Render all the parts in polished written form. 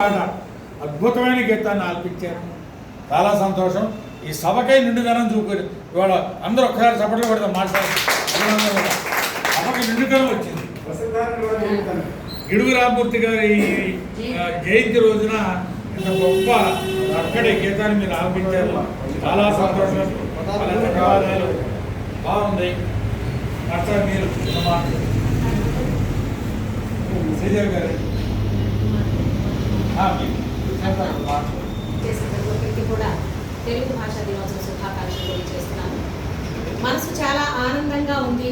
అద్భుతమైన గీతాన్ని ఆలపించారు. చాలా సంతోషం. ఈ సభకై నిండుదనం చూపారు. ఇవాళ అందరూ ఒక్కసారి చప్పట్లు పెడతాం. మాట్లాడారు సభకి నిండుదనం వచ్చింది. గిడుగు రామమూర్తి గారి జయంతి రోజున ఇంత గొప్ప అక్కడే గీతాన్ని మీరు ఆలపించారు. చాలా సంతోషం. చాలా ధన్యవాదాలు. బాగుంది. మాస్టర్ మీరు శ్రీదేవి గారు కూడా తెలుగు భాషా దినోత్సవ శుభాకాంక్షలు చేస్తున్నాను. మనసు చాలా ఆనందంగా ఉంది,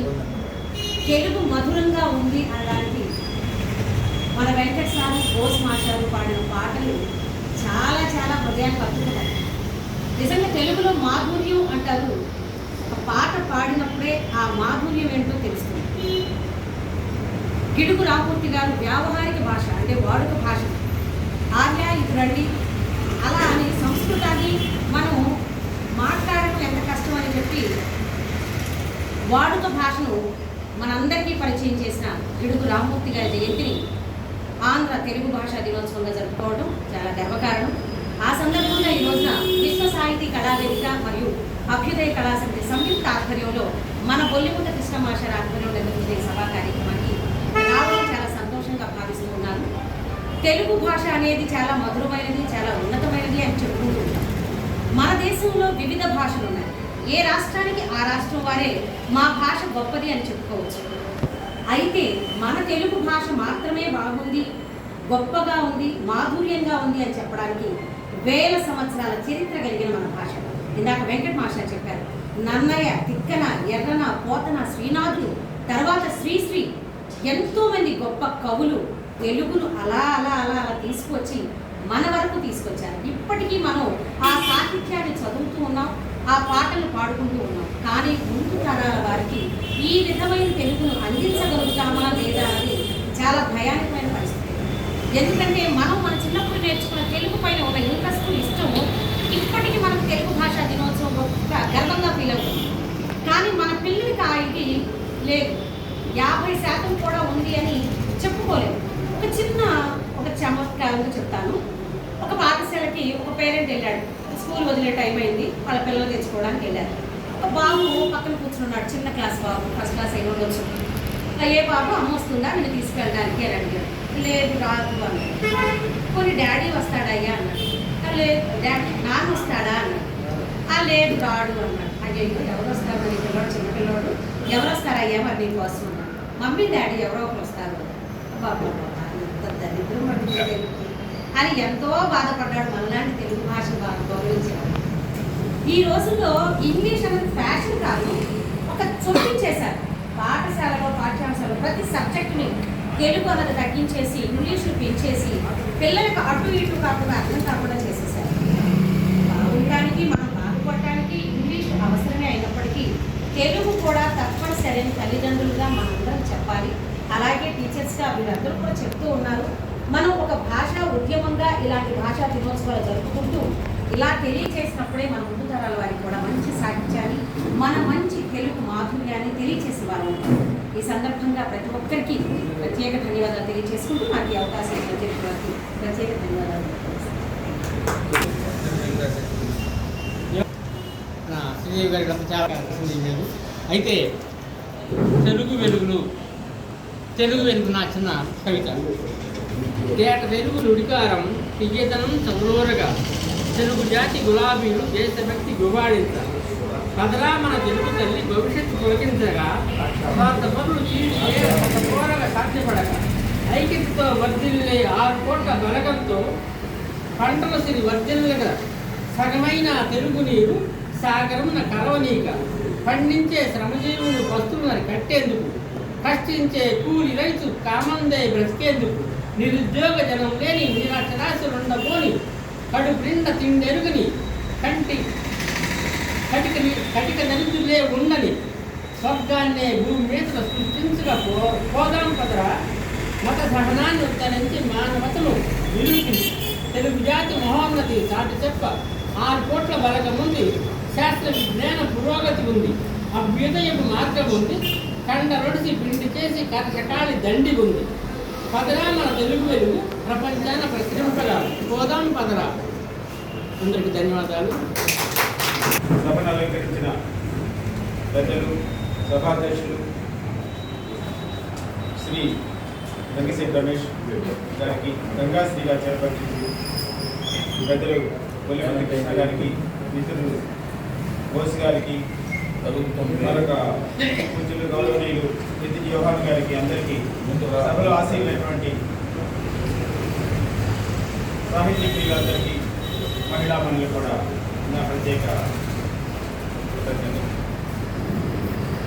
తెలుగు మధురంగా ఉంది అనడానికి మన వెంకట సారు బోస్ మాస్టారు పాడిన పాటలు చాలా చాలా హృదయానికి అద్భుతమై. నిజంగా తెలుగులో మాధుర్యం అంటారు. ఒక పాట పాడినప్పుడే ఆ మాధుర్యం ఏంటో తెలుస్తుంది. గిడుగు రామమూర్తి గారు వ్యావహారిక భాష అంటే వాడుక భాష ఆర్య ఇది రండి అలా అని సంస్కృతాన్ని మనం మాట్లాడటం ఎంత కష్టం అని చెప్పి వాడుక భాషను మనందరికీ పరిచయం చేసిన గిడుగు రామమూర్తి గారి జయంతిని ఆంధ్ర తెలుగు భాషా దినోత్సవంగా జరుపుకోవడం చాలా గర్వకారణం. ఆ సందర్భంగా ఈ రోజున విశ్వ సాహితీ కళావేదిక మరియు అభ్యుదయ కళాసమితి సంయుక్త ఆధ్వర్యంలో మన బొల్లిముద్ద కృష్ణ మాస్టర్ ఆధ్వర్యంలో నిర్వహించే సభా కార్యక్రమానికి రావడం చాలా సంతోషంగా భావిస్తూ ఉన్నాను. తెలుగు భాష అనేది చాలా మధురమైనది, చాలా ఉన్నతమైనది అని చెప్పుకుంటూ ఉంటాం. మన దేశంలో వివిధ భాషలు ఉన్నాయి. ఏ రాష్ట్రానికి ఆ రాష్ట్రం వారే మా భాష గొప్పది అని చెప్పుకోవచ్చు. అయితే మన తెలుగు భాష మాత్రమే బాగుంది, గొప్పగా ఉంది, మాధుర్యంగా ఉంది అని చెప్పడానికి వేల సంవత్సరాల చరిత్ర కలిగిన మన భాష. ఇందాక వెంకట మాస్టర్ చెప్పారు. నన్నయ్య, తిక్కన, ఎర్రన, పోతన, శ్రీనాథుడు, తర్వాత శ్రీశ్రీ ఎంతోమంది గొప్ప కవులు తెలుగును అలా అలా అలా అలా తీసుకొచ్చి మన వరకు తీసుకొచ్చారు. ఇప్పటికీ మనం ఆ సాహిత్యాన్ని చదువుతూ ఉన్నాం, ఆ పాటలు పాడుకుంటూ ఉన్నాం. కానీ ముందు తరాల వారికి ఈ విధమైన తెలుగును అందించగలుగుతామా లేదా అని చాలా భయానకమైన పరిస్థితి. ఎందుకంటే మనం మన చిన్నప్పుడు నేర్చుకున్న తెలుగు పైన ఒక ఇంట్రెస్ట్, ఇష్టము ఇప్పటికీ మనకు తెలుగు భాషా దినోత్సవం గర్వంగా ఫీల్ అవుతుంది. కానీ మన పిల్లలకి ఆ ఇది లేదు, 50% కూడా ఉంది అని చెప్పుకోలేదు. ఒక చమత్కారంగా చెప్తాను. ఒక పాఠశాలకి ఒక పేరెంట్ వెళ్ళాడు. స్కూల్ వదిలే టైం అయింది, వాళ్ళ పిల్లలు తెచ్చుకోవడానికి వెళ్ళారు. ఒక బాబు పక్కన కూర్చున్నాడు, చిన్న క్లాస్ బాబు, ఫస్ట్ క్లాస్ అయిన వచ్చు. ఏ బాబు అమ్మ వస్తుందా నేను తీసుకెళ్ళడానికి అని అడిగాడు. లేదు రాదు అన్నాడు. కొన్ని డాడీ వస్తాడయ్యా అన్నాడు. లేదు డాడీ నాన్న వస్తాడా అన్నాడు. లేదు రాడు అన్నాడు. అయ్యో ఎవరు వస్తారు నీ పిల్లవాడు, చిన్న పిల్లవాడు ఎవరు వస్తారయ్యా మరి నీ కోసం అన్నాడు. మమ్మీ డాడీ ఎవరో ఒకరు వస్తారు. బాబా దరిద్రం అని ఎంతో బాధపడ్డాడు. మనలాంటి తెలుగు భాష గౌరవించేవాడు. ఈ రోజుల్లో ఇంగ్లీష్ అనేది ఫ్యాషన్ కాదు, ఒక చొప్పించేశారు. పాఠశాలలో పాఠ్యాంశాలు ప్రతి సబ్జెక్టుని తెలుగు అన్నది తగ్గించేసి ఇంగ్లీషులు పెంచేసి పిల్లలకు అటు ఇటు కాకుండా అర్థం కాకుండా చేసేసారు. బాగుండడానికి మనం బాగుపడటానికి ఇంగ్లీష్ అవసరమే అయినప్పటికీ తెలుగు కూడా తప్పనిసరి తల్లిదండ్రులుగా మనందరం చెప్పాలి. అలాగే టీచర్స్గా వీరందరూ కూడా చెప్తూ ఉన్నారు. మనం ఒక భాషా ఉద్యమంగా ఇలాంటి భాషా దినోత్సవాలు జరుపుకుంటూ ఇలా తెలియచేసినప్పుడే మన ముందు తరాల వారికి కూడా మంచి సాహిత్యాన్ని, మన మంచి తెలుగు మాధుర్యాన్ని తెలియచేసే వారు ఉంటారు. ఈ సందర్భంగా ప్రతి ఒక్కరికి ప్రత్యేక ధన్యవాదాలు తెలియజేసుకుంటూ నాకు ఈ అవకాశం ఇచ్చిన వారికి ప్రత్యేక ధన్యవాదాలు. శ్రీదేవి గారి చాలా అయితే తెలుగు వెలుగులు, తెలుగు వెలుగు నా చిన్న కవిత. తేట తెలుగు ఉడికారం తీయతనం చదురోరగా, తెలుగు జాతి గులాబీలు దేశభక్తి గుబాడించ, కదలా మన తెలుగు తల్లి భవిష్యత్తు తొలగించగా, స్వార్థ పనులు చీరగా సాధ్యపడక, ఐక్యతతో వర్ధిల్లే 6 కోట్ల బలగంతో పంటల సిరి వర్ధిల్లగా, సగమైన తెలుగు నీరు సాగరమున కరవనీక, పండించే శ్రమజీవులు పస్తులను కట్టేందుకు, కష్టించే కూలి రైతు కామందే బ్రతికేందుకు, నిరుద్యోగ జనం లేని నిరాశరాశులుండబోని, కడుపు నిండా తిండెరుగని, కటిక దరిద్రులే ఉండని, స్వర్గాన్నే భూమి మీద సృష్టించగా పోదాం పదరా, మత సహనాన్ని ఉత్తరించి మానవతను నిరూపించి, తెలుగు జాతి మహోన్నతి చాటి చెప్ప 6 కోట్ల బలగం ఉంది, శాస్త్ర విజ్ఞాన పురోగతి ఉంది, అభ్యుదయపు మార్గం ఉంది, కండ రొడిసి పిండి చేసి కరకటాలి దండి ఉంది, పదరా మన తెలుగు వెలుగు ప్రపంచాన ప్రతిరింపగా పోదాం పదరా. అందరికి ధన్యవాదాలు. సభను అలంకరించిన పెద్దలు, సభాధ్యక్షులు శ్రీ రంగశెట్టి రమేష్ గారికి, గంగాశ్రీ గారి చైర్పర్సన్ పెద్దలు కొల్లిమంది కృష్ణ గారికి, మిత్రులు బోస్ గారికి, మరొక పూజ్యులు గౌరవనీయులు నితి జోహాన్ గారికి, అందరికీ సభలో ఆశీలైనటువంటి సాహిత్య ప్రియులందరికీ, మహిళా మనులు కూడా నా ప్రత్యేక కృతజ్ఞతలు.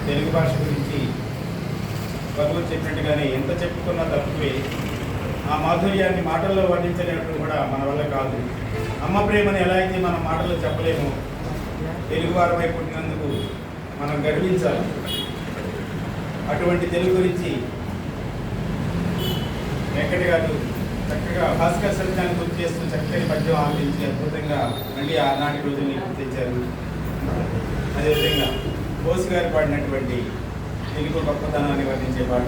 తెలుగు భాష గురించి భగవత్ చెప్పినట్టుగానే ఎంత చెప్పుకున్నా తక్కువే. ఆ మాధుర్యాన్ని మాటల్లో వర్ణించలేనప్పుడు కూడా మన వల్ల కాదు. అమ్మ ప్రేమను ఎలా అయితే మనం మాటల్లో చెప్పలేమో, తెలుగువారమై పుట్టినందుకు మనం గర్వించాలి. అటువంటి తెలుగు గురించి వెంకట గారు చక్కగా భాస్కర్ సత్యాన్ని గుర్తు చేస్తూ చక్కని పద్యం ఆలోచించి అద్భుతంగా మళ్ళీ ఆనాటి రోజుల్ని గుర్తించారు. అదేవిధంగా బోస్ గారు పాడినటువంటి తెలుగు గొప్పతనాన్ని వర్ణించే పాట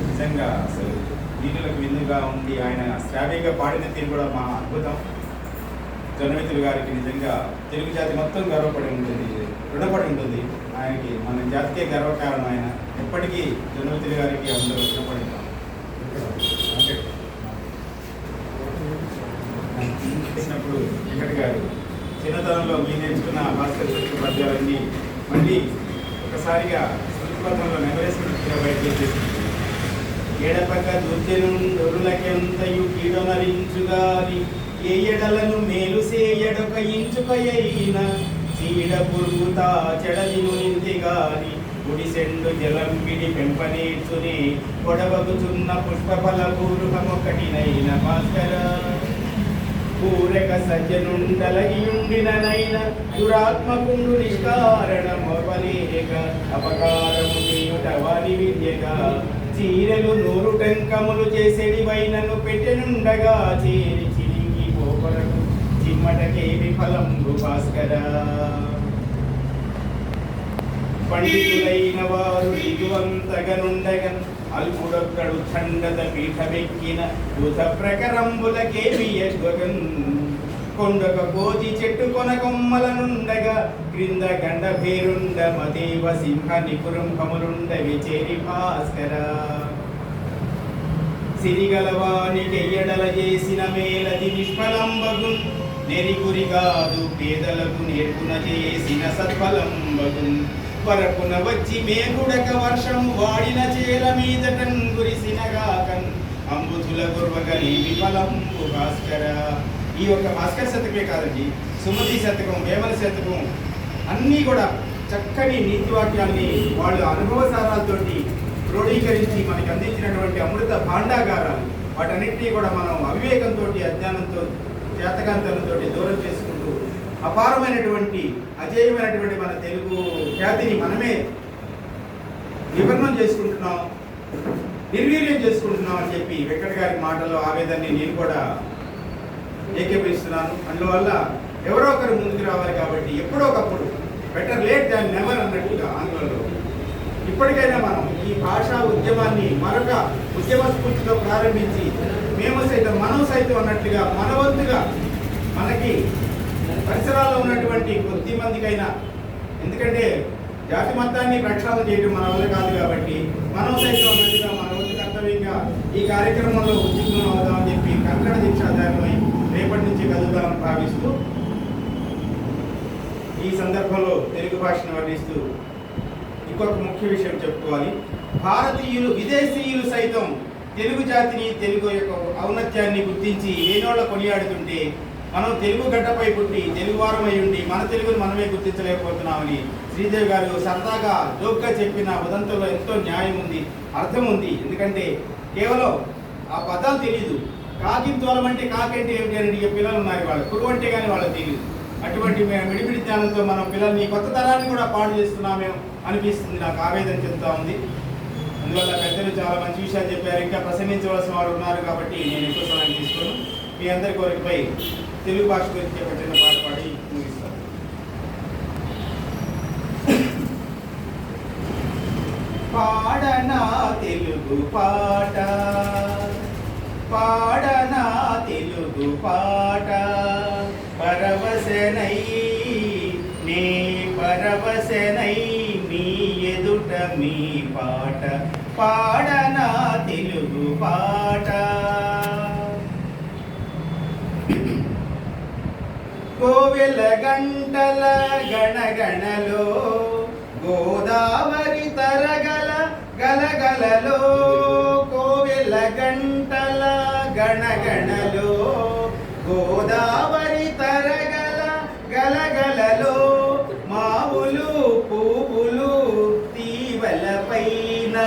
నిజంగా అసలు వీధులకు విందుగా ఉండి ఆయన శ్రావ్యంగా పాడిన తీరు కూడా మా అద్భుతం. జొన్నమిత్రులు గారికి నిజంగా తెలుగు జాతి మొత్తం గర్వపడి ఉంటుంది, రుణపడి ఉంటుంది. ఆయనకి మన జాతికే గర్వకారణం. ఆయన ఎప్పటికీ జొన్నమిత్రులు గారికి అందరూ రుణపడి ఉంటాం. చేసినప్పుడు వెంకట గారు చిన్నతనంలో మీరు నేర్చుకున్న భాస్కర్ పద్యాలన్నీ మళ్ళీ ఒకసారిగా స్మృతిపత్రంలో నెమరేసుకుని బయట ఏడపక్క దుర్జనులకెంతయు కీడనరించుగాని ఏ ఎడలను మేలు సేయడొక ఇంచుకయైన చీడ పురుగుతా చెడదిను నింతిగాని గుడిసెండు జలంపిడి పెంపనేర్చుని పొడవగుచున్న పుష్పఫల పూర్వమొకటినైన భాస్కర పూరక సజ్జనుండలగియుండిననైన దురాత్మకుండు నిష్కారణమవలేక అపకారము చేయుట వారి విద్యగా చీరలు 100 టంకములు చేసేడి వైనను పెట్టెనుండగా చేరి చిలింగి పోపరకు చిమ్మటకేమి ఫలంబు భాస్కర. పండితులైన వారు ఇటువంతగనుండగ అల్పుడొక్కడు ఛండద పీఠమెక్కిన బుధ ప్రకరంబులకేమి ఎద్వగన్ కొండక కోతి చెట్టు కొన కొమ్మలనుండగా క్రింద గండ పేరుండ మదేవ సింహ నిపురంభములుండ విచేరి భాస్కర. సిరిగలవానికెయ్యడల చేసిన మేలది నిష్ఫలంబగున్ నెరిగురి కాదు పేదలకు నేర్పున చేసిన సత్ఫలంబగున్ పరపున వచ్చి మేగుడక వర్షము వాడిన చేల మీదటన్ గురిసినగాకన్ అంబుధుల గుర్వగలి విఫలంబు భాస్కర. ఈ యొక్క భాస్కర్ శతకమే కాదండి, సుమతి శతకం, వేమల శతకం అన్నీ కూడా చక్కని నీతివాక్యాన్ని వాళ్ళు అనుభవ సారాలతోటి క్రోడీకరించి మనకి అందించినటువంటి అమృత భాండాగారాలు. వాటన్నిటినీ కూడా మనం అవివేకంతో, అజ్ఞానంతో, చేతకాంతంతో దూరం చేసుకుంటూ అపారమైనటువంటి అజేయమైనటువంటి మన తెలుగు ఖ్యాతిని మనమే నిబర్ణం చేసుకుంటున్నాం, నిర్వీర్యం చేసుకుంటున్నాం అని చెప్పి వెంకట గారి మాటల్లో ఆవేదనని నేను కూడా ఏకీభవిస్తున్నాను. అందువల్ల ఎవరో ఒకరు ముందుకు రావాలి కాబట్టి ఎప్పుడో ఒకప్పుడు బెటర్ లేట్ దాన్ నెవర్ అన్నట్టుగా ఆంగ్లంలో ఇప్పటికైనా మనం ఈ భాషా ఉద్యమాన్ని మరొక ఉద్యమ స్ఫూర్తితో ప్రారంభించి మేము సైతం మనం సైతం అన్నట్లుగా మనవంతుగా మనకి పరిసరాల్లో ఉన్నటువంటి కొద్ది మందికైనా, ఎందుకంటే జాతి మొత్తాన్ని ప్రక్షాళన చేయడం మన వల్ల కాదు కాబట్టి మనం సైతం అన్నట్టుగా మన వంతు కర్తవ్యంగా ఈ కార్యక్రమంలో ఉద్యోగం అవుదామని చెప్పి కంకణ దీక్షాధారమై రేపటి నుంచి కదులుదామని భావిస్తూ ఈ సందర్భంలో తెలుగు భాషను వర్ణిస్తూ ఇంకొక ముఖ్య విషయం చెప్పుకోవాలి. భారతీయులు, విదేశీయులు సైతం తెలుగు జాతిని, తెలుగు యొక్క ఔన్నత్యాన్ని గుర్తించి ఏనోళ్ళ కొనియాడుతుంటే మనం తెలుగు గడ్డపై పుట్టి తెలుగువారమై ఉండి మన తెలుగును మనమే గుర్తించలేకపోతున్నామని శ్రీదేవి గారు సరదాగా జోక్గా చెప్పిన ఉదంతంలో ఎంతో న్యాయం ఉంది, అర్థం ఉంది. ఎందుకంటే కేవలం ఆ పదాలు తెలియదు. కాకింతోలం అంటే కాకంటే ఏమిటి అని పిల్లలు ఉన్నారు, వాళ్ళు కురువు అంటే కానీ వాళ్ళకి తెలియదు. అటువంటి మిడిమిడి జ్ఞానంతో మనం పిల్లల్ని కొత్త తరాన్ని కూడా పాడు చేస్తున్నామేమో అనిపిస్తుంది, నాకు ఆవేదన చెందుతూ ఉంది. అందువల్ల పెద్దలు చాలా మంచి విషయాలు చెప్పారు. ఇంకా ప్రసంగించవలసిన వారు ఉన్నారు కాబట్టి నేను ఎక్కువ సమయం తీసుకోను. మీ అందరి కోరికపై తెలుగు భాష గురించి ఒక చిన్న పాట పాడి ముగిస్తాను. పాడనా తెలుగు పాట పాడనా తెలుగు పాట పరవశనై నే పరవశనై మీ ఎదుట మీ పాట పాడనా తెలుగు పాట కోవెల గంటల గణగణలో గోదావరి తరగల గలగలలో కోవెల గంటల గణగణలో గోదావరి తరగల గలగలలో మావులు పువ్వులు తీవల పైన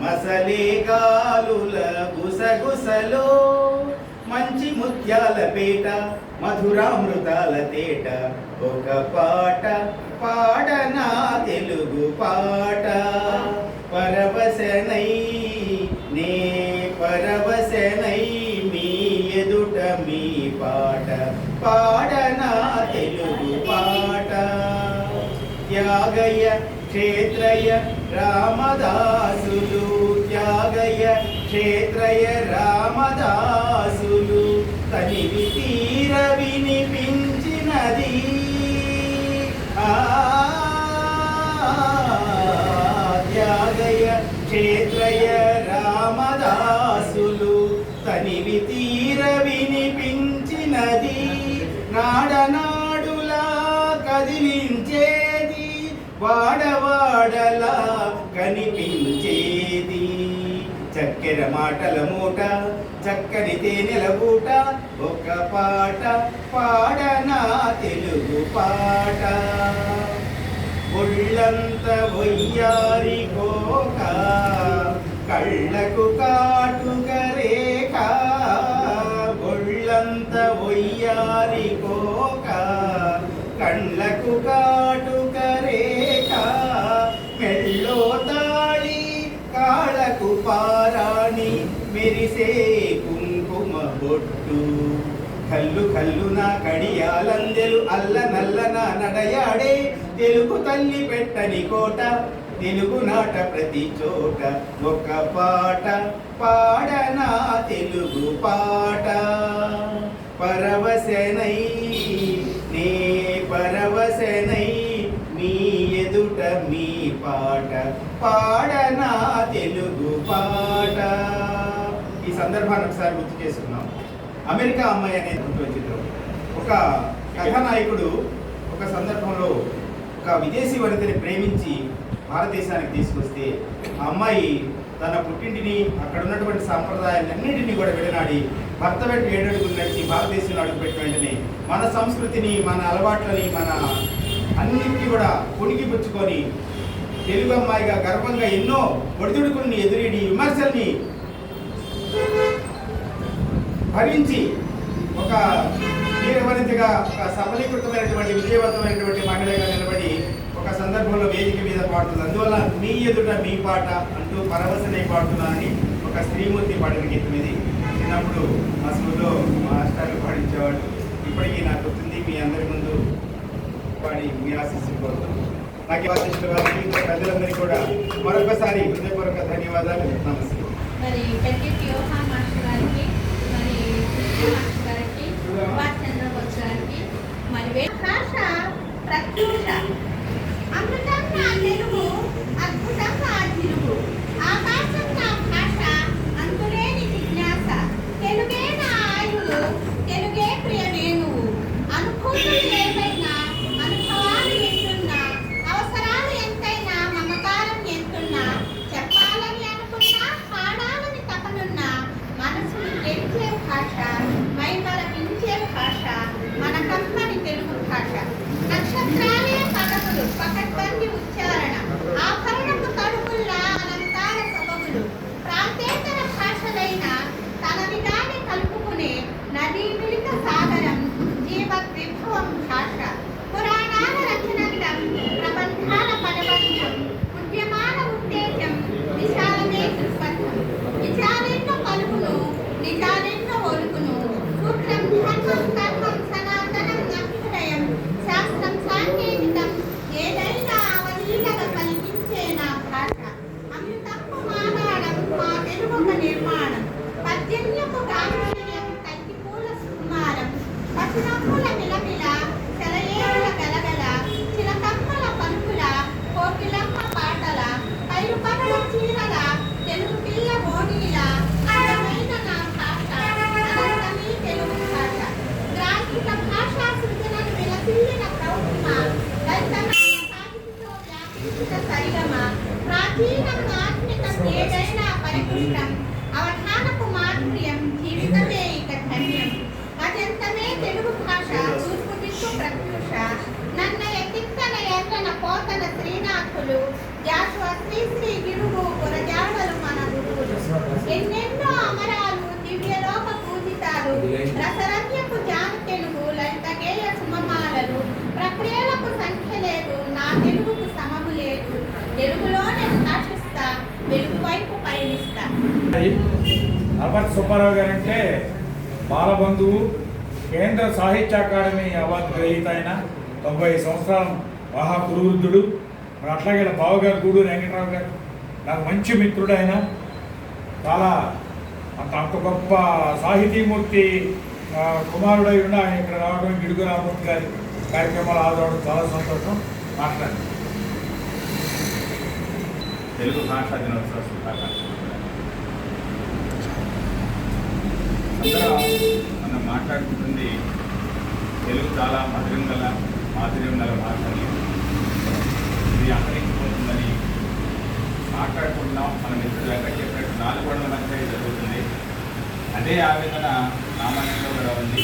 మసలే గాలుల గుసగుసలో మంచి ముత్యాల పేట మధురామృతాల తేట ఒక పాట పాడనా తెలుగు పాట పరవశనై నే పరవశనై మీ ఎదుట మీ పాట పాడనా తెలుగు పాట త్యాగయ్య క్షేత్రయ రామదాసులు త్యాగయ్య క్షేత్రయ రామదాసులు తనివి తీర వినిపించినది త్యాగయ్య క్షేత్రయ రామదాసులు తనివి తీర వినిపించినది నాడనాడులా కదిలించేది వాడవాడలా కనిపించేది చక్కెర మాటల మూట చక్కని తేనెల బూట ఒక పాట పాడనా తెలుగు పాట ఒళ్ళంత వయ్యారి కోక కళ్ళకు కాటుక రేఖ ఒళ్ళంత వయ్యారి కోక కళ్ళకు కాటుక రేఖ మెళ్ళో తాళి కాళ్ళకు పారాణి మెరిసే కుంకుమ బొట్టు కల్లు కల్లు నా కడియాలందెలు అల్ల నల్లన నడయాడే తెలుగు తల్లి పెట్టని కోట తెలుగు నాట ప్రతి చోట ఒక పాట పాడనా తెలుగు పాట పరవశనై నే పరవశనై మీ ఎదుట మీ పాట పాడనా తెలుగు పాట. ఈ సందర్భాన్ని ఒకసారి గుర్తు చేసుకున్నాం. అమెరికా అమ్మాయి అనే చిత్రం. ఒక కథానాయకుడు ఒక సందర్భంలో ఒక విదేశీ వనితని ప్రేమించి భారతదేశానికి తీసుకొస్తే ఆ అమ్మాయి తన పుట్టింటిని అక్కడ ఉన్నటువంటి సాంప్రదాయాలన్నింటినీ కూడా విడనాడి భర్త వెంట 7 అడుగులు నడిచి భారతదేశంలో అడుగుపెట్టిన వెంటనే మన సంస్కృతిని మన అలవాట్లని మన అన్నింటినీ కూడా పుణికిపుచ్చుకొని తెలుగు అమ్మాయిగా గర్వంగా ఎన్నో ఒడిదుడుకుల్ని ఎదురీడి విమర్శల్ని భరించి ఒక వీరవనితగా ఒక సఫలీకృతమైనటువంటి విజయవంతమైనటువంటి మహిళగా నిలబడి ఒక సందర్భంలో వేదిక మీద పాడుతుంది. అందువల్ల మీ ఎదుట మీ పాట అంటూ పరవశనై పాడుతున్నానని ఒక స్త్రీమూర్తి పాడిన గీతం ఇది. చిన్నప్పుడు మా స్కూల్లో మాస్టర్లు పాడించేవాడు. ఇప్పటికీ నాకు గుర్తుంది. మీ అందరి ముందు పాడి మీ ఆశీస్సులు కోరుతున్నాను. నాకు ఆశిస్తున్న వారికి ప్రజలందరికీ కూడా మరొకసారి హృదయపూర్వక ధన్యవాదాలు. నమస్తే. మరి పెద్దకి యోహాన్ మాస్టర్ గారికి, మరి మాస్టర్ గారికి, సుభాష్ చంద్రబోస్ గారికి, మరి భాష ప్రత్యూష అమృతంగా తెలుగు, అద్భుతంగా తెలుగు, ఆకాశంగా భాష, అంతులేని జిజ్ఞాస, తెలుగే నా ఆయువు, తెలుగే ప్రియ వేణువు, అనుభూతులు ఏమైనా, అనుభవాలు ఎంతున్నా, అవసరాలు ఎంతైనా, మమకారం ఎంతున్నా, చెప్పాలని అనుకున్నా, పాడాలని తపనున్నా, మనసును గెలిచే భాష, మై జాషువా శ్రీ గిడుగు గురజాడలు మన గురువులు ఎన్నెన్నో అమరాలు దివ్యలోక పూజితాలు రసరత్యపు జాను తెలుగు లలిత గేయ సుమమాలలు ప్రక్రియలకు సంఖ్య లేదు నా తెలుగుకు సమము లేదు తెలుగులోనే భాషిస్తా వెలుగు వైపు పయనిస్తా. అల్బర్ట్ సుబ్బారావు గారు అంటే బాలబంధువు, కేంద్ర సాహిత్య అకాడమీ అవార్డు గ్రహీత అయిన 90 సంవత్సరాల మహాపురువృద్ధుడు. మరి అట్లాగే బావగారు గూడూరు వెంకటరావు గారు నాకు మంచి మిత్రుడు. ఆయన చాలా అంత గొప్ప సాహితీమూర్తి కుమారుడై ఉన్న ఆయన ఇక్కడ రావడం, గిడుగు రామూర్తి గారి కార్యక్రమాలు ఆదరవడం చాలా సంతోషం. మాట్లాడండి. తెలుగు భాషా దినోత్సవ శుభాకాంక్షలు. అందరూ మనం మాట్లాడుకుంటుంది తెలుగు చాలా మాధుర్యం గల భాష అని, ఇది అంతరించిపోతుందని మాట్లాడుకుంటున్నాం. మన మిత్రులు ఎక్కడ చెప్పినట్టు 4 గోడల మధ్య జరుగుతుంది. అదే ఆవేదన నా మనసులో కూడా ఉంది.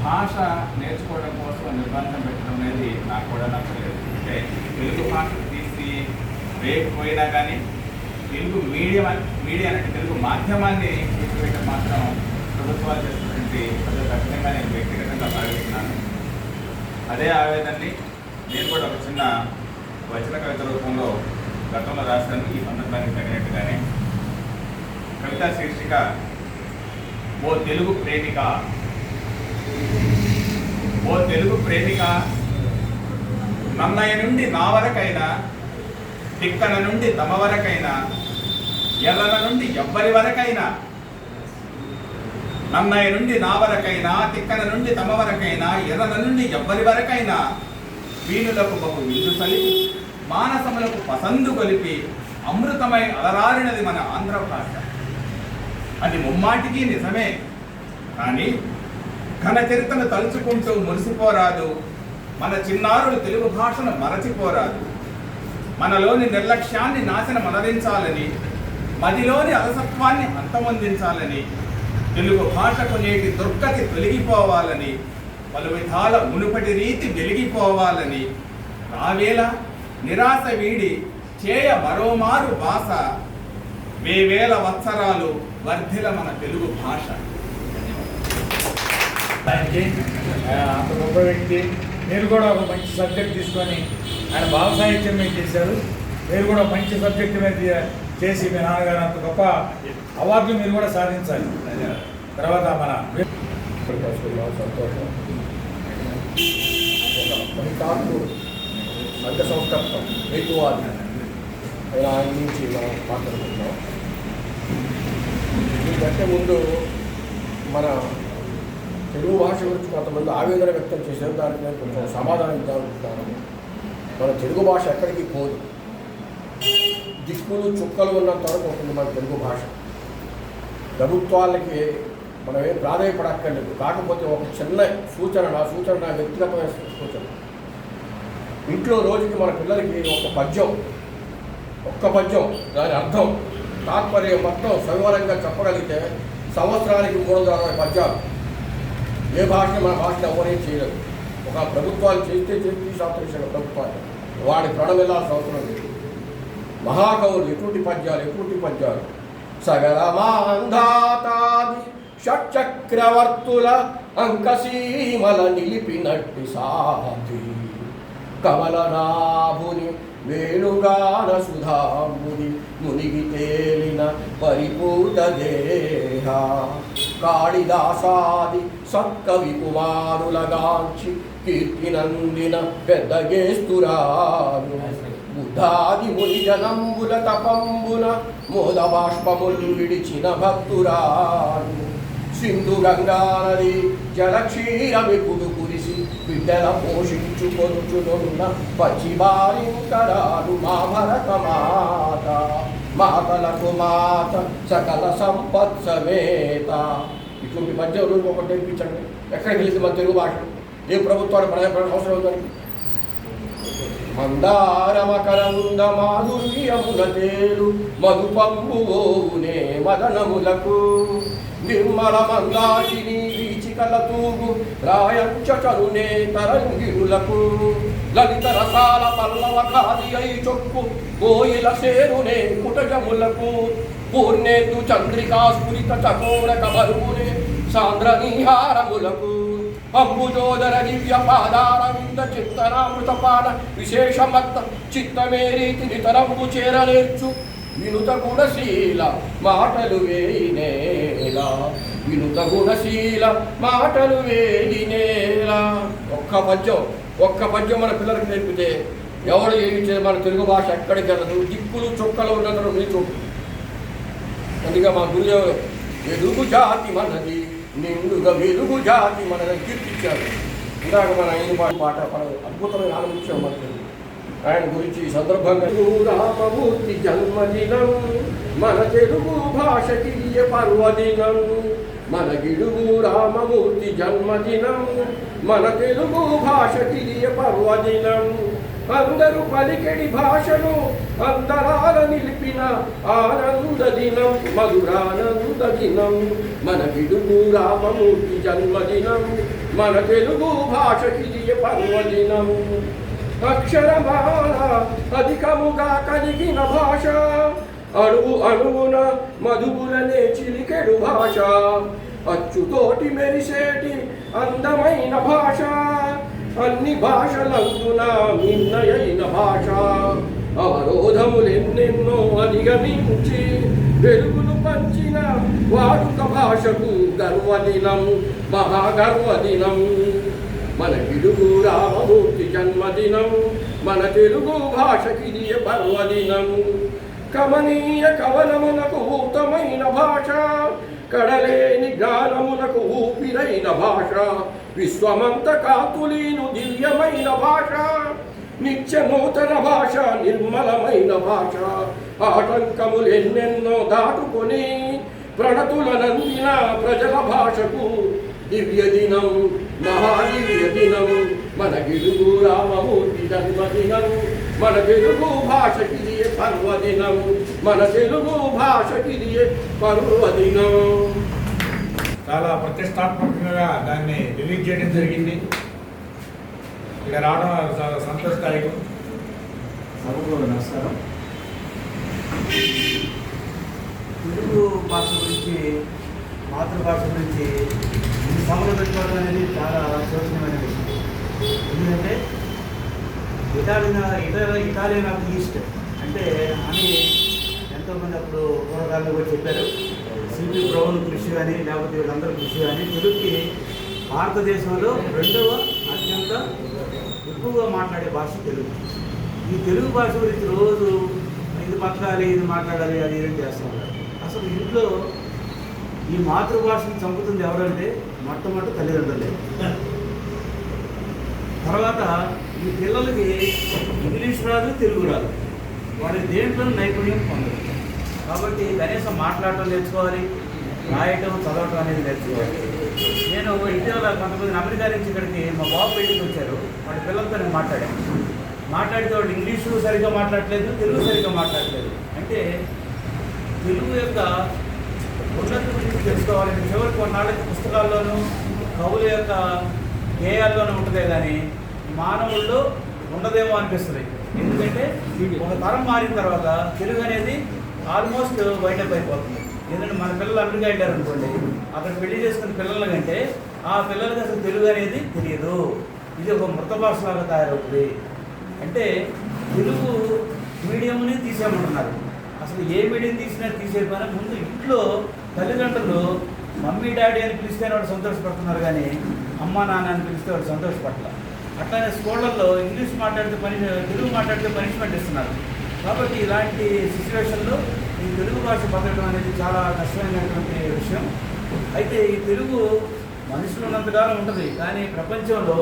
భాష నేర్చుకోవడం కోసం నిర్బంధం పెట్టడం అనేది నాకు కూడా నచ్చలేదు. అంటే తెలుగు భాష తీసి వేయకపోయినా కానీ తెలుగు మీడియా అంటే తెలుగు మాధ్యమాన్ని తీసివేయడం మాత్రం ప్రభుత్వాలు చేస్తున్నటువంటి పెద్ద కఠినంగా నేను వ్యక్తిగతంగా భావిస్తున్నాను. అదే ఆవేదనని నేను కూడా ఒక చిన్న వచన కవిత రూపంలో గతంలో రాశాను. ఈ సందర్భానికి తగినట్టుగానే కవితా శీర్షిక ఓ తెలుగు ప్రేమిక. ఓ తెలుగు ప్రేమిక, నన్నయ్య నుండి నా వరకైనా, తిక్కన నుండి తమ వరకైనా, ఎర్రన నుండి ఎవ్వరి వరకైనా, నన్నయ్య నుండి నా వరకైనా, తిక్కన నుండి తమ వరకైనా, ఎర్రన నుండి ఎవ్వరి వరకైనా, వీణులకు బహు విందు సలిపి, మానసములకు పసందు కొలిపి, అమృతమై అలరారినది మన ఆంధ్ర భాష. అది ముమ్మాటికి నిజమే. కానీ ఘన చరిత్రను తలుచుకుంటూ మురిసిపోరాదు. మన చిన్నారులు తెలుగు భాషను మరచిపోరాదు. మనలోని నిర్లక్ష్యాన్ని నాశనం అనరించాలని, మదిలోని అలసత్వాన్ని అంతమొందించాలని, తెలుగు భాషకు నేటి దుర్గతి తొలగిపోవాలని, పలు విధాల మునుపటి రీతి వెలిగిపోవాలని, రావేళ నిరాశ వీడి చేయ మరోమారు భాష, వేవేల వత్సరాలు వర్ధిల మన తెలుగు భాష. అంత గొప్ప వ్యక్తి. మీరు కూడా ఒక మంచి సబ్జెక్ట్ తీసుకొని ఆయన భావ సాహిత్యం మీద చేశారు. మీరు కూడా మంచి సబ్జెక్ట్ మీద చేసి మీ నాన్నగారు అంత గొప్ప అవార్డులు మీరు కూడా సాధించాలి. తర్వాత మన సంతోషం. ఒక కాకు సంఘ సంస్కర్తం హేతువాది ఆయన నుంచి మనం మాట్లాడుకుంటున్నాం. దీనికంటే ముందు మన తెలుగు భాష గురించి కొంతమంది ఆవేదన వ్యక్తం చేశారు. దానికి నేను కొంచెం సమాధానం ఇద్దామనుకుంటున్నాను. మన తెలుగు భాష ఎక్కడికి పోదు. దిక్కులు చుక్కలు ఉన్నంత వరకు ఉంటుంది మన తెలుగు భాష. ప్రభుత్వాలకి మనం ఏం ప్రాధాన్యపడక్కర్లేదు. కాకపోతే ఒక చిన్న సూచన, నా వ్యక్తిగతమైన సూచన, ఇంట్లో రోజుకి మన పిల్లలకి ఒక్క పద్యం దాని అర్థం తాత్పర్యం మొత్తం సవివరంగా చెప్పగలిగితే సంవత్సరానికి 360 పద్యాలు. ఏ భాషని మన భాషను ఎవరేం చేయలేదు. ఒక ప్రభుత్వాలు చేస్తే శాస్త్రీయ ప్రభుత్వాలు వాడి ప్రణం వెళ్ళాల్సిన అవసరం లేదు. మహాకవులు ఎటువంటి పద్యాలు సగల మాంధాతాది షట్చక్రవర్తుల అంకసీమల నిలిపినట్టి సాధి కమలనాభుని వేణుగాన సుధాంబుని మునిగి తేలిన పరిపూత దేహ కాళిదాసాది సత్కవి కుమారులగాంచి కీర్తినందిన పెద్దగేస్తురాలు బుద్ధాది ముని జనంబుల తపంబున మోద బాష్పములు విడిచిన భక్తురాలు సింధు గంగా నది జలక్షీరమిపుడు కురిసి బిడ్డల పోషించుకొనుచునున్న పచ్చిబాలింకరాలు మా భరత మాత మాతలకు మాత సకల సంపత్సమేత. ఇటువంటి మధ్య రోజు ఒకటి నేర్పించండి. ఎక్కడికి వెళ్తే మన తెలుగు భాష ఏ ప్రభుత్వాలు ప్రజాప్రభుత్వం అవసరం ఉందని మందారమకరంద మాధుర్యముల తేలు మధుపంబువోనే మదనములకు నిర్మల మందాకిని వీచికల తూగు రాయంచరునే తరంగిరులకు లలిత రసాల పల్లవ ఖాది అయి చొక్కు కోయిల సేరునే కుటజములకు పూర్ణేందు చంద్రికా స్ఫురిత చకోర కబరునే సాంద్ర నీహారములకు అంబుజోదర దివ్య పాదారవింద చిత్తనామృతపాన విశేషమత్త చిత్తమేరీతి నితరంబు చేరలేర్చు వినుత గుణశీల మాటలు వేయినేలా వినుత గుణశీల మాటలు వేయినేలా. ఒక్క పద్యం మన పిల్లలకు నేర్పితే ఎవరు ఏమిచ్చే మన తెలుగు భాష ఎక్కడికి వెళ్ళదు. దిక్కులు చొక్కలు ఉన్నందులో మీరు అందుకే మా గురుదేవులు వెలుగు జాతి మనది నిండుగా వెలుగు జాతి మనది కీర్తించారు. ఇందాక మన ఆయన పాట అద్భుతమైన ఆనందించాం మనకు ఆయన గురించి. ఈ సందర్భంగా రామమూర్తి జన్మదినం మన తెలుగు భాషకి పర్వదినం మన గిడుగు రామమూర్తి జన్మదినం మన తెలుగు భాషకి పర్వదినం అందరూ పలికెడి భాషను అంతరాల నిలిపిన ఆనంద దినం మధురానంద దినం మన గిడుగు రామమూర్తి జన్మదినం మన తెలుగు భాషకి పర్వదినం అక్షరమాల అధికముగా కలిగిన భాష అణువు అణువున మధువులనే చిలికెడు భాష అచ్చుతోటి మెరిసేటి అందమైన భాష అన్ని భాషలందున మిన్నయైన భాష అవరోధములెన్నెన్నో అధిగమించి వెలుగును పంచిన వాడుక భాషకు గర్వదినం మహాగర్వదినం మన గిడుగు రామమూర్తి జన్మదినం మన తెలుగు భాషకి పర్వదినం కమనీయ కవనమునకు ఊతమైన భాష కడలేని జ్ఞానమునకు ఊపిరైన భాష విశ్వమంత కాంతులీను దివ్యమైన భాష నిత్య నూతన భాష నిర్మలమైన భాష ఆటంకములెన్నెన్నో దాటుకొని ప్రణతులనందిన ప్రజల భాషకు దివ్య దినం మహాదివ్య దినం మన గిడుగు రామమూర్తి జన్మదినం మన తెలుగు భాషకి పర్వదినం మన తెలుగు భాషకి పర్వదినం. చాలా ప్రతిష్టాత్మకంగా దాన్ని రిలీజ్ చేయడం జరిగింది. ఇక్కడ రావడం చాలా సంతోషదాయకం. నమస్కారం. తెలుగు భాష గురించి మాతృభాష గురించి ఈ సభలు పెట్టుకోవడం అనేది చాలా శోచనీయమైన విషయం. ఎందుకంటే ఇటాలియన్ ఆఫ్ ఈస్ట్ అంటే అని ఎంతోమంది అప్పుడు పూర్వకాలంలో కూడా చెప్పారు. సిపి బ్రౌన్ కృషి కానీ లేకపోతే వీళ్ళందరూ కృషి కానీ తెలుగుకి భారతదేశంలో రెండవ అత్యంత ఎక్కువగా మాట్లాడే భాష తెలుగు. ఈ తెలుగు భాష గురించి రోజు ఇది మాట్లాడాలి అది ఏం చేస్తూ ఉంటారు. అసలు ఇంట్లో ఈ మాతృభాషను చంపుతుంది ఎవరంటే మొట్టమొదటి తల్లిదండ్రులే. తర్వాత ఈ పిల్లలకి ఇంగ్లీష్ రాదు, తెలుగు రాదు, వాళ్ళకి దేంట్లో నైపుణ్యం పొందదు. కాబట్టి కనీసం మాట్లాడటం నేర్చుకోవాలి, రాయటం చదవటం అనేది నేర్చుకోవాలి. నేను ఇటీవల కొంతమంది అమెరికా నుంచి ఇక్కడికి మా బాబు పెళ్ళికి వచ్చారు. వాళ్ళ పిల్లలతో నేను మాట్లాడితే వాళ్ళు ఇంగ్లీషు సరిగ్గా మాట్లాడలేదు, తెలుగు సరిగ్గా మాట్లాడలేదు. అంటే తెలుగు యొక్క ఉన్నతి గురించి తెలుసుకోవాలంటే చివరికి కొన్నాళ్ళకి పుస్తకాల్లోనూ కవుల యొక్క గేయాల్లోనూ ఉంటుందే కానీ మానవుల్లో ఉండదేమో అనిపిస్తుంది. ఎందుకంటే ఒక తరం మారిన తర్వాత తెలుగు అనేది ఆల్మోస్ట్ వైండప్ అయిపోతుంది. ఎందుకంటే మన పిల్లలు అమెరికా వెళ్ళారు అనుకోండి, అక్కడ పెళ్లి చేసుకున్న పిల్లల కంటే ఆ పిల్లలకి అసలు తెలుగు అనేది తెలియదు. ఇది ఒక మృత భాషలాగా తయారవుతుంది. అంటే తెలుగు మీడియంని తీసేయమంటున్నారు. అసలు ఏ మీడియం తీసేయకపోయినా ముందు ఇంట్లో తల్లిదండ్రులు మమ్మీ డాడీ అని పిలిస్తే వాడు సంతోషపడుతున్నారు, కానీ అమ్మ నాన్న అని పిలిస్తే వాడు సంతోషపడాలి. అట్లానే స్కూళ్ళల్లో ఇంగ్లీష్ మాట్లాడితే తెలుగు మాట్లాడితే పనిష్మెంట్ ఇస్తున్నారు. కాబట్టి ఇలాంటి సిచ్యువేషన్లో ఈ తెలుగు భాష బతకడం అనేది చాలా కష్టమైనటువంటి విషయం. అయితే ఈ తెలుగు మనుషులు ఉన్నంతకాలం ఉంటుంది, కానీ ప్రపంచంలో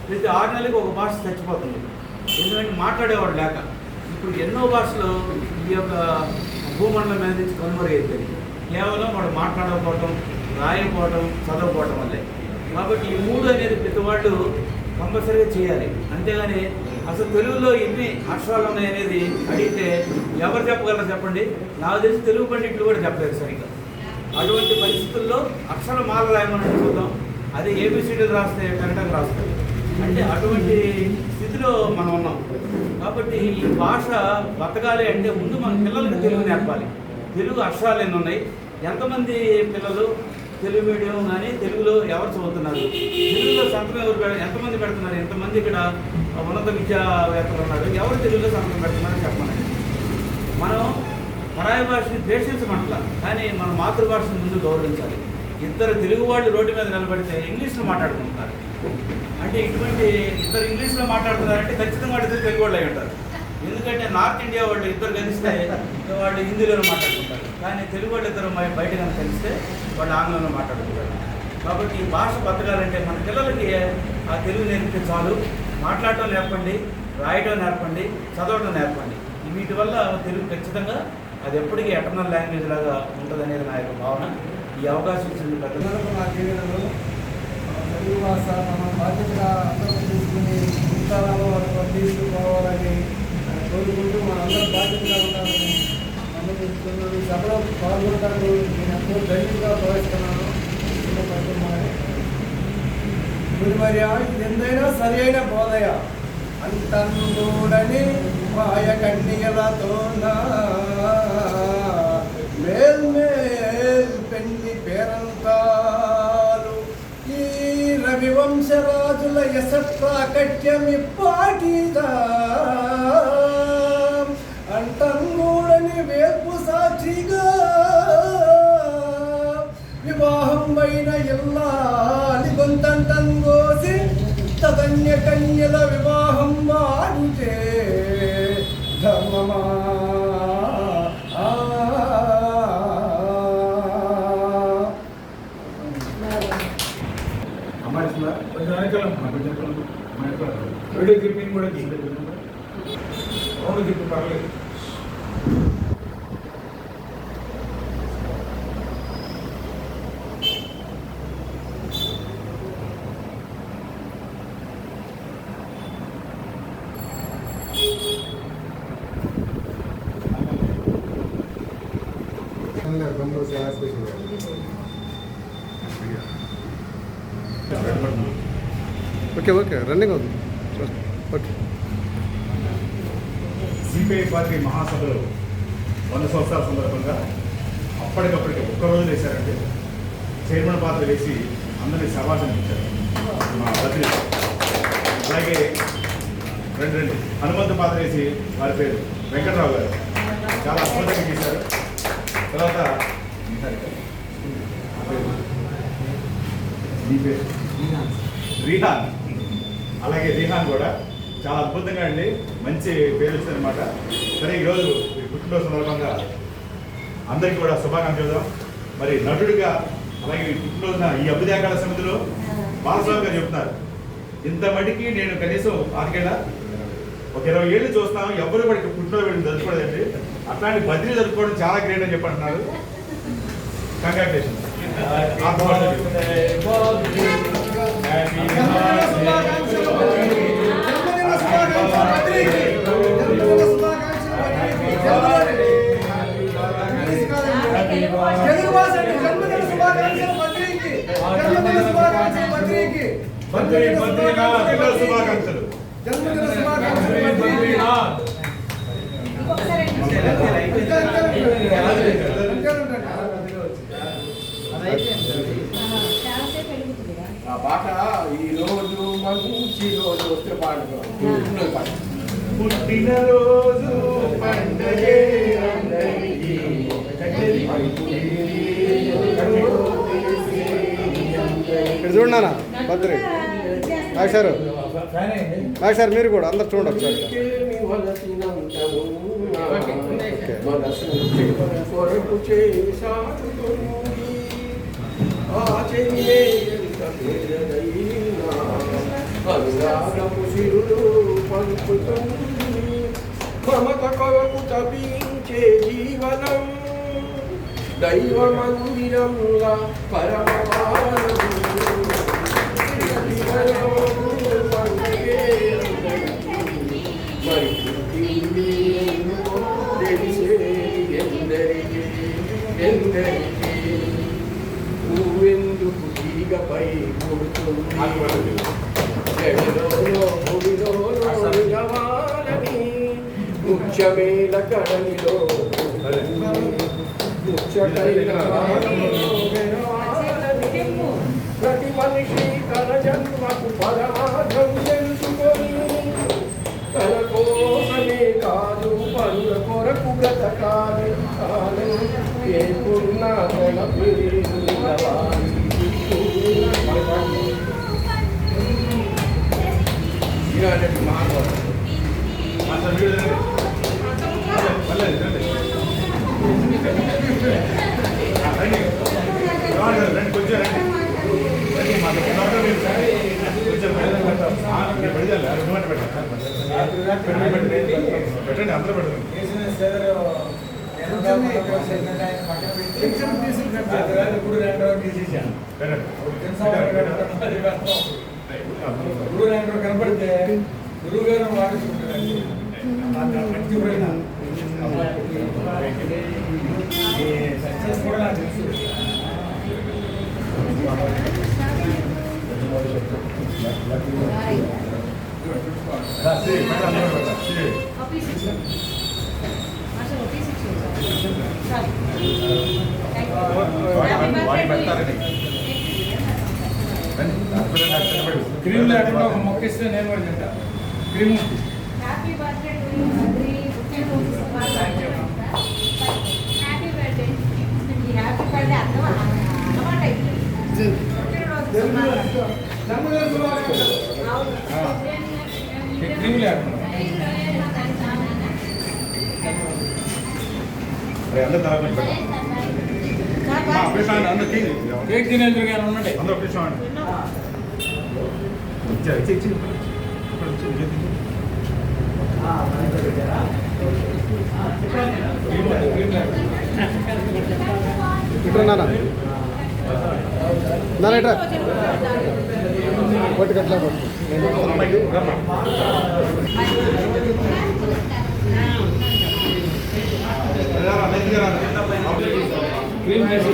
ప్రతి 6 నెలలకు ఒక భాష చచ్చిపోతుంది. ఎందుకంటే మాట్లాడేవాడు లేక. ఇప్పుడు ఎన్నో భాషలు ఈ యొక్క భూమండలం మీద నుంచి కనుమరుగైపోయి కేవలం వాడు మాట్లాడకపోవటం, రాయకపోవటం, చదవకపోవటం వల్లే. కాబట్టి ఈ 3 అనేది ప్రతి వాళ్ళు కంపల్సరీగా చేయాలి. అంతేగాని అసలు తెలుగులో ఎన్ని అక్షరాలు ఉన్నాయనేది అడిగితే ఎవరు చెప్పగలరు చెప్పండి? నాకు తెలిసి తెలుగు పండితులు కూడా చెప్పలేరు సరిగ్గా. అటువంటి పరిస్థితుల్లో అక్షరమాల రాయమని చూద్దాం, అదే ఏబిసిడీలు రాస్తే కరెక్ట్గా రాస్తారు. అంటే అటువంటి స్థితిలో మనం ఉన్నాం. కాబట్టి ఈ భాష బతకాలి అంటే ముందు మన పిల్లలకి తెలుగు నేర్పాలి. తెలుగు అక్షరాలు ఎన్ని ఉన్నాయి, ఎంతమంది పిల్లలు తెలుగు మీడియం కానీ తెలుగులో ఎవరు చదువుతున్నారు, తెలుగులో సంతకం ఎవరు ఎంతమంది పెడుతున్నారు, ఎంతమంది ఇక్కడ ఉన్నత విద్యావేత్తలు ఉన్నారు, ఎవరు తెలుగులో సంతకం పెడుతున్నారని చెప్పమని. మనం పరాయి భాషని ద్వేషించమంటలా, కానీ మన మాతృభాషను ముందు గౌరవించాలి. ఇద్దరు తెలుగు వాళ్ళు రోడ్డు మీద నిలబడితే ఇంగ్లీష్లో మాట్లాడుకుంటున్నారు. అంటే ఇటువంటి ఇద్దరు ఇంగ్లీష్లో మాట్లాడుతున్నారంటే ఖచ్చితంగా వాళ్ళు ఇద్దరు తెలుగు వాళ్ళు అయి ఉంటారు. ఎందుకంటే నార్త్ ఇండియా వాళ్ళు ఇద్దరు కలిస్తే వాళ్ళు హిందీలోనే మాట్లాడుకుంటారు, కానీ తెలుగు వాళ్ళు ఇద్దరు బయట కనుక కలిస్తే వాళ్ళు ఆంగ్లంలో మాట్లాడుకుంటారు. కాబట్టి ఈ భాష బతకాలంటే మన పిల్లలకి ఆ తెలుగు నేర్పితే చాలు. మాట్లాడటం నేర్పండి, రాయటం నేర్పండి, చదవటం నేర్పండి. వీటి వల్ల తెలుగు ఖచ్చితంగా అది ఎప్పటికీ ఎటర్నల్ లాంగ్వేజ్ లాగా ఉంటుంది అనేది నా యొక్క భావన. ఈ అవకాశం ఇచ్చింది పెద్దలకు నా జీవితంలో తెలుగు భాష మన బాధ్యతగా అర్థం తీసుకుని ఉత్తరాలు తీసుకుపోవాలని కోరుకుంటూ మనందరూ బాధ్యతగా ఉంటారని నమ్మకం. ఈ సభలో పాల్గొనడానికి నేను ఎంతో ధైర్యంగా భావిస్తున్నాను. మరి ఇది ఎంతైనా సరి అయిన బోధయ అంతూడని మాయ కన్యలతో మేల్మేల్ పెన్ని పేరంతాలు ఈ రవివంశరాజుల యశప్రాకట్యమిప్పాటిదా అంటూడని వేపు సాక్షిగా వివాహం పైన ఎల్లాలి గొంతంటంగోసి తదన్య కన్యల వివాహం వాడుతే ధర్మమా కొంచెం వీడియో క్లిప్పింగ్ కూడా అవును క్లిప్పింగ్ పర్లేదు. ఓకే ఓకే రన్నింగ్ అవుతుంది. ఓకే. సిపిఐ పార్టీ మహాసభలు 100 సంవత్సరాల సందర్భంగా అప్పటికప్పటికి ఒక్కరోజు వేశారంటే చైర్మన్ పాత్ర వేసి అందరినీ సమాజం ఇచ్చారు మా బద్రి. అలాగే రెండు హనుమంతు పాత్ర వేసి వారి పేరు వెంకట్రావు గారు చాలా అద్భుతంగా చేశారు. తర్వాత రీహాన్, అలాగే రీహాన్ కూడా చాలా అద్భుతంగా అండి, మంచి పేరు వచ్చిందనమాట. సరే ఈరోజు పుట్టినరోజు సందర్భంగా అందరికీ కూడా శుభాకాంక్షలు చెబుదాం. మరి నటుడిగా అలాగే పుట్టినరోజున ఈ అభ్యుదయకాల సమితిలో బాలస్వామి గారు చెప్తున్నారు, ఇంత మటుకి నేను కనీసం 6 ఒక 20 ఏళ్ళు చూస్తాను, ఎవరు వాడికి పుట్టినరోజు వీళ్ళు జరుపుకోలేదండి. అట్లాంటి బదిలీ జరుపుకోవడం చాలా గ్రేట్ అని చెప్పంటున్నారు. కంగ్రాచులేషన్స్. తెలుగు భాష జన్మదిన శుభాకాంక్షలు బద్రీకి. జన్మదిన శుభాకాంక్షలు బద్రీకి. శుభాకాంక్షలు. జన్మదిన శుభాకాంక్షలు బద్రీకి. ఆ పాట ఈ రోజు మంచి రోజు వస్తే పాడుకో. పుట్టినరోజు పండగే అందరికీ. ఇక్కడ చూడన్నా భద్రి సార్, సార్ మీరు కూడా అందరు చూడండి ఒకసారి. మమత కొరకు తపించే జీవనం దైవ మందిరంగా పరమవారం ఎందుకు తీగపై కొడుతుంది జడిలోనో భూమిలోనో నిలవాలని ముత్యమేల కడలిలో ముచ్చటైన ప్రతి మనిషి తన జన్మకు పరమార్థం తెలుసుకొని తన కోసమే కాదు పనుల కొరకు బ్రతకాలి కాలం ఏకున్నా తన పేరు నిలవాలి. ఇలాంటి మహానుభావులు పెట్టండి అందరూ పెట్టండి. కనపడితే గురువు గారు వాడుకుంటారండి. సక్సెస్ కూడా నాకు తెలుసు. క్రీమ్ లేకుండా ఒక మొక్క ఇస్తే నేను కూడా తింటా. Cream happy birthday to you Badri. Happy birthday. ఈ హ్యాపీ బర్త్డే అన్నమాట అయిపోయింది. క్రీమ్ లేకుండా అందరూ తల మీద పెట్టండి. అందరూ కేక్ తినేందుకు కానీ ఉండండి. అందరూ ఒక నిమిషం అండి. ఇటున్నానా నానేట కొట్టుకట్లా కొట్టు క్రీమ్ వేసి